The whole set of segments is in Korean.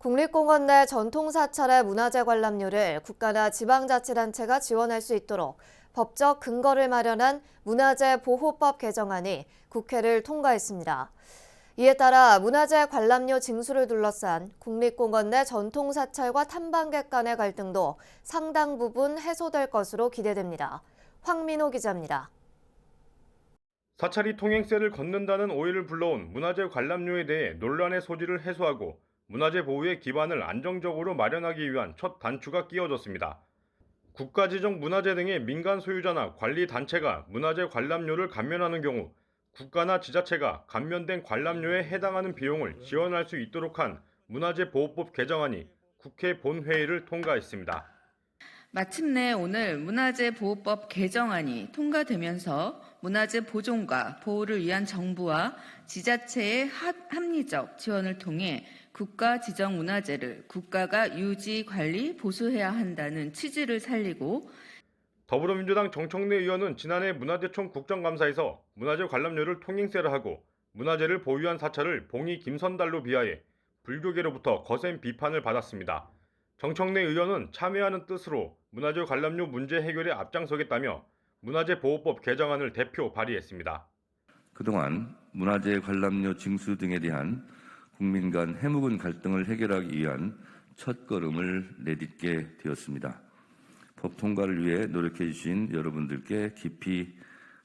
국립공원 내 전통사찰의 문화재 관람료를 국가나 지방자치단체가 지원할 수 있도록 법적 근거를 마련한 문화재 보호법 개정안이 국회를 통과했습니다. 이에 따라 문화재 관람료 징수를 둘러싼 국립공원 내 전통사찰과 탐방객 간의 갈등도 상당 부분 해소될 것으로 기대됩니다. 황민호 기자입니다. 사찰이 통행세를 걷는다는 오해를 불러온 문화재 관람료에 대해 논란의 소지를 해소하고 문화재 보호의 기반을 안정적으로 마련하기 위한 첫 단추가 끼워졌습니다. 국가지정 문화재 등의 민간 소유자나 관리 단체가 문화재 관람료를 감면하는 경우 국가나 지자체가 감면된 관람료에 해당하는 비용을 지원할 수 있도록 한 문화재 보호법 개정안이 국회 본회의를 통과했습니다. 마침내 오늘 문화재 보호법 개정안이 통과되면서 문화재 보존과 보호를 위한 정부와 지자체의 합리적 지원을 통해 국가 지정 문화재를 국가가 유지, 관리, 보수해야 한다는 취지를 살리고 더불어민주당 정청래 의원은 지난해 문화재청 국정감사에서 문화재 관람료를 통행세로 하고 문화재를 보유한 사찰을 봉이 김선달로 비하해 불교계로부터 거센 비판을 받았습니다. 정청래 의원은 참여하는 뜻으로 문화재 관람료 문제 해결에 앞장서겠다며 문화재 보호법 개정안을 대표 발의했습니다. 그동안 문화재 관람료 징수 등에 대한 국민 간 해묵은 갈등을 해결하기 위한 첫걸음을 내딛게 되었습니다. 법 통과를 위해 노력해 주신 여러분들께 깊이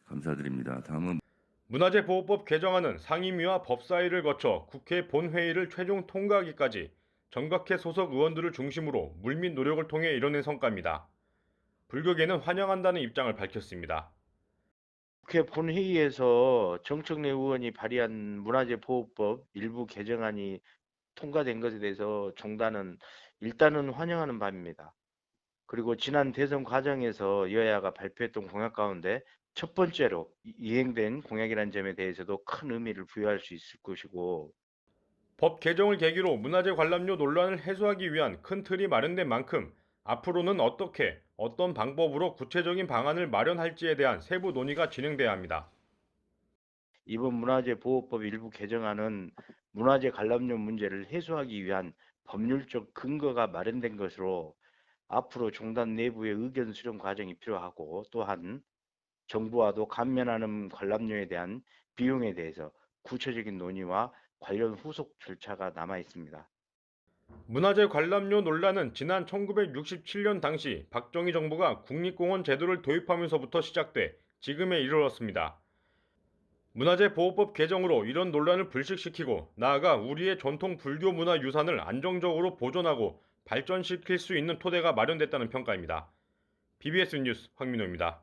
감사드립니다. 다음은 문화재 보호법 개정안은 상임위와 법사위를 거쳐 국회 본회의를 최종 통과하기까지 정각회 소속 의원들을 중심으로 물밑 노력을 통해 이뤄낸 성과입니다. 불교계는 환영한다는 입장을 밝혔습니다. 국회 본회의에서 정청래 의원이 발의한 문화재 보호법 일부 개정안이 통과된 것에 대해서 종단은 일단은 환영하는 바입니다. 그리고 지난 대선 과정에서 여야가 발표했던 공약 가운데 첫 번째로 이행된 공약이라는 점에 대해서도 큰 의미를 부여할 수 있을 것이고, 법 개정을 계기로 문화재 관람료 논란을 해소하기 위한 큰 틀이 마련된 만큼 앞으로는 어떻게, 어떤 방법으로 구체적인 방안을 마련할지에 대한 세부 논의가 진행돼야 합니다. 이번 문화재 보호법 일부 개정안은 문화재 관람료 문제를 해소하기 위한 법률적 근거가 마련된 것으로 앞으로 종단 내부의 의견 수렴 과정이 필요하고, 또한 정부와도 감면하는 관람료에 대한 비용에 대해서 구체적인 논의와 관련 후속 절차가 남아 있습니다. 문화재 관람료 논란은 지난 1967년 당시 박정희 정부가 국립공원 제도를 도입하면서부터 시작돼 지금에 이르렀습니다. 문화재 보호법 개정으로 이런 논란을 불식시키고 나아가 우리의 전통 불교 문화 유산을 안정적으로 보존하고 발전시킬 수 있는 토대가 마련됐다는 평가입니다. BBS 뉴스 황민호입니다.